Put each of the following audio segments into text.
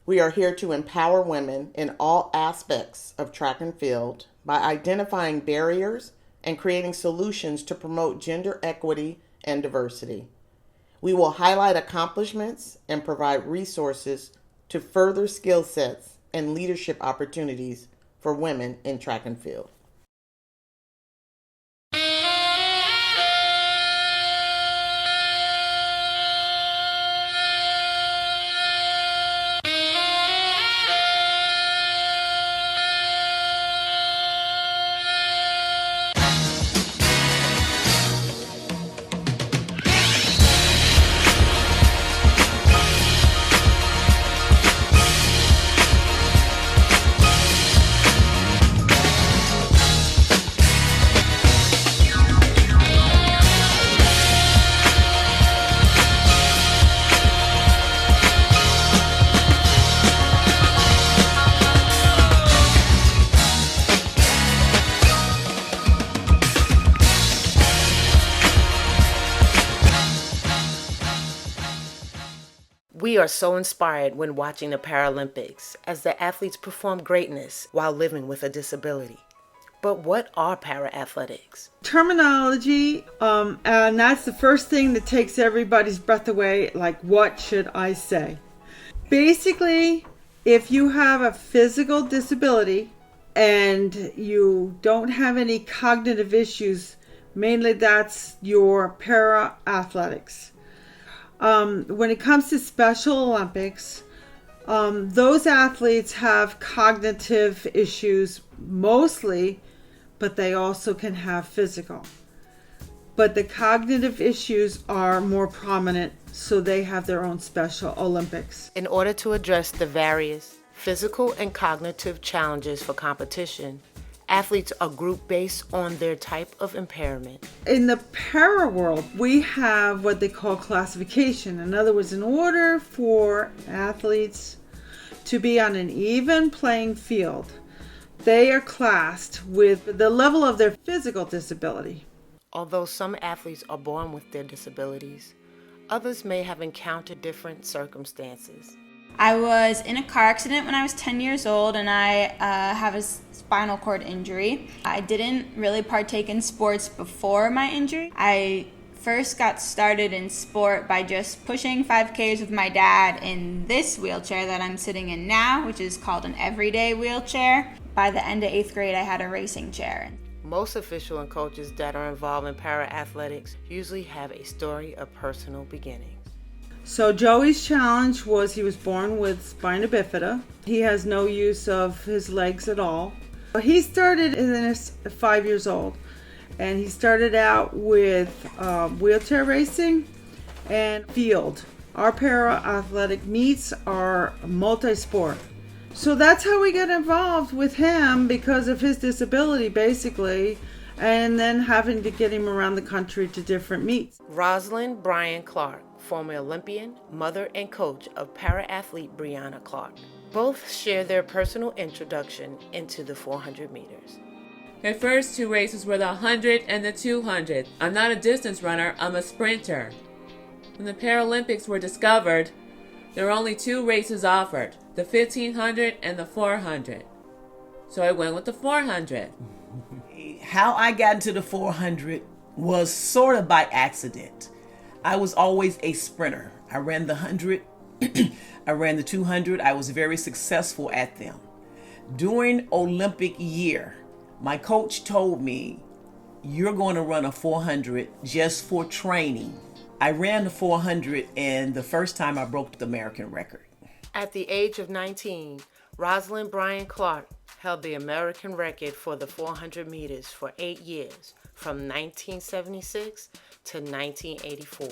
We are here to empower women in all aspects of track and field by identifying barriers and creating solutions to promote gender equity and diversity. We will highlight accomplishments and provide resources to further skill sets and leadership opportunities for women in track and field. We are so inspired when watching the Paralympics as the athletes perform greatness while living with a disability. But what are para-athletics? Terminology, and that's the first thing that takes everybody's breath away, like what should I say? Basically, if you have a physical disability and you don't have any cognitive issues, mainly that's your para-athletics. When it comes to Special Olympics, those athletes have cognitive issues mostly, but they also can have physical. But the cognitive issues are more prominent, so they have their own Special Olympics. In order to address the various physical and cognitive challenges for competition, athletes are grouped based on their type of impairment. In the para world, we have what they call classification. In other words, in order for athletes to be on an even playing field, they are classed with the level of their physical disability. Although some athletes are born with their disabilities, others may have encountered different circumstances. I was in a car accident when I was 10 years old, and I have a spinal cord injury. I didn't really partake in sports before my injury. I first got started in sport by just pushing 5Ks with my dad in this wheelchair that I'm sitting in now, which is called an everyday wheelchair. By the end of 8th grade, I had a racing chair. Most officials and coaches that are involved in para-athletics usually have a story of personal beginnings. So Joey's challenge was he was born with Spina Bifida. He has no use of his legs at all. He started in his 5 years old, and he started out with wheelchair racing and field. Our para-athletic meets are multi-sport. So that's how we got involved with him, because of his disability basically, and then having to get him around the country to different meets. Rosalyn Clark, former Olympian, mother and coach of para-athlete Breanna Clark. Both share their personal introduction into the 400 meters. My first two races were the 100 and the 200. I'm not a distance runner, I'm a sprinter. When the Paralympics were discovered, there were only two races offered, the 1500 and the 400. So I went with the 400. How I got into the 400 was sort of by accident. I was always a sprinter. I ran the 100, I ran the 200. I was very successful at them. During Olympic year, my coach told me, you're going to run a 400 just for training. I ran the 400, and the first time I broke the American record. At the age of 19, Rosalyn Clark held the American record for the 400 meters for 8 years, from 1976 to 1984.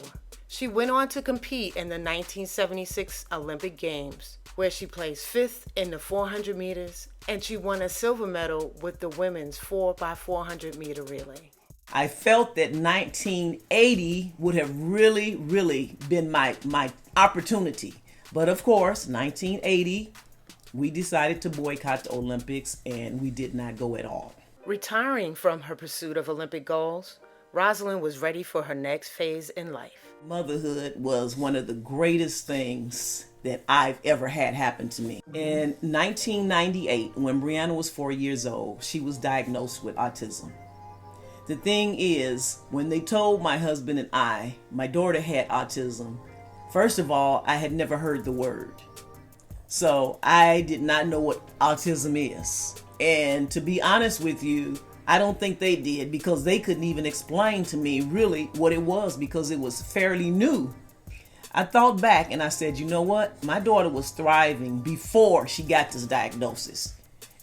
She went on to compete in the 1976 Olympic Games, where she placed 5th in the 400 meters, and she won a silver medal with the women's 4x400 meter relay. I felt that 1980 would have really been my opportunity. But of course, 1980, we decided to boycott the Olympics, and we did not go at all. Retiring from her pursuit of Olympic goals, Rosalyn was ready for her next phase in life. Motherhood was one of the greatest things that I've ever had happen to me. In 1998, when Breanna was 4 years old, she was diagnosed with autism. The thing is, when they told my husband and I, my daughter had autism, first of all, I had never heard the word. So I did not know what autism is. And to be honest with you, I don't think they did, because they couldn't even explain to me really what it was, because it was fairly new. I thought back and I said, you know what? My daughter was thriving before she got this diagnosis.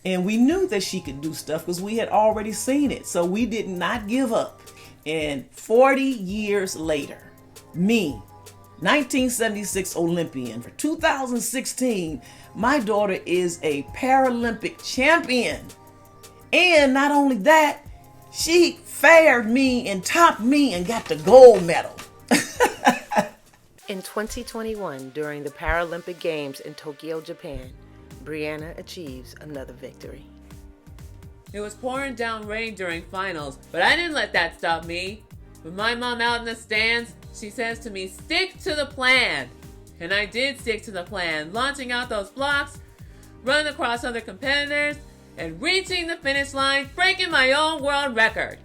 And we knew that she could do stuff because we had already seen it. So we did not give up. And 40 years later, me, 1976 Olympian, for 2016, my daughter is a Paralympic champion. And not only that, she fared me and topped me and got the gold medal. In 2021, during the Paralympic Games in Tokyo, Japan, Breanna achieves another victory. It was pouring down rain during finals, but I didn't let that stop me. With my mom out in the stands, she says to me, stick to the plan. And I did stick to the plan, launching out those blocks, running across other competitors, and reaching the finish line, breaking my own world record.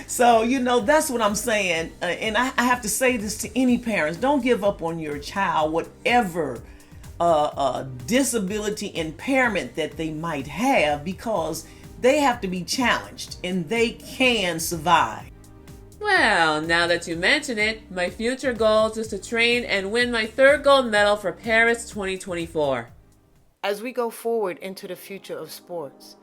So, that's what I'm saying. And I have to say this to any parents. Don't give up on your child, whatever disability, impairment that they might have, because they have to be challenged and they can survive. Well, now that you mention it, my future goal is to train and win my third gold medal for Paris 2024. As we go forward into the future of sports,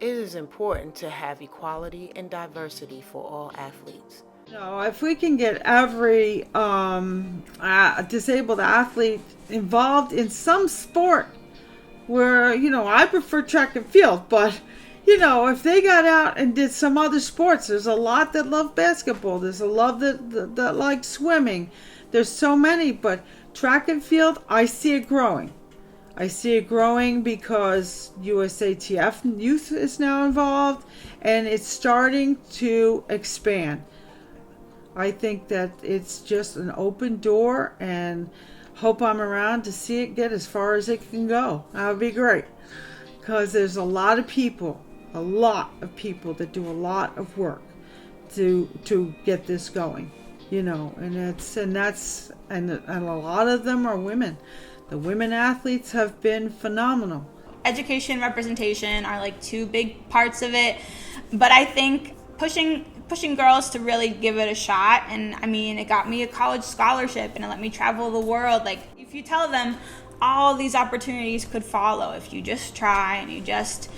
it is important to have equality and diversity for all athletes. If we can get every disabled athlete involved in some sport where, I prefer track and field, but, if they got out and did some other sports, there's a lot that love basketball, there's a lot that like swimming, there's so many, but track and field, I see it growing. I see it growing because USATF youth is now involved and it's starting to expand. I think that it's just an open door, and hope I'm around to see it get as far as it can go. That would be great, because there's a lot of people that do a lot of work to get this going, and a lot of them are women. The women athletes have been phenomenal. Education, representation are like two big parts of it, but I think pushing girls to really give it a shot, and it got me a college scholarship and it let me travel the world. Like, if you tell them all these opportunities could follow if you just try and you just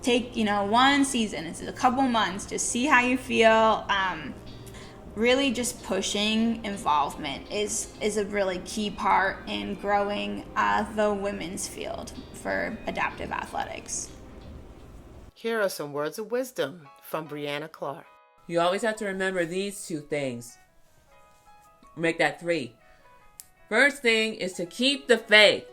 take one season, it's a couple months, just see how you feel. Really just pushing involvement is a really key part in growing the women's field for adaptive athletics. Here are some words of wisdom from Breanna Clark. You always have to remember these two things. Make that 3. First thing is to keep the faith.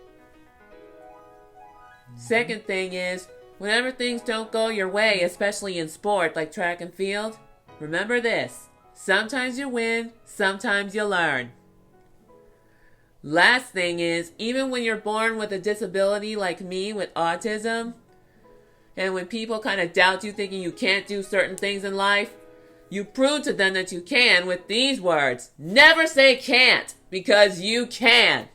Second thing is, whenever things don't go your way, especially in sport like track and field, remember this. Sometimes you win, sometimes you learn. Last thing is, even when you're born with a disability like me with autism, and when people kind of doubt you thinking you can't do certain things in life, you prove to them that you can with these words. Never say can't, because you can.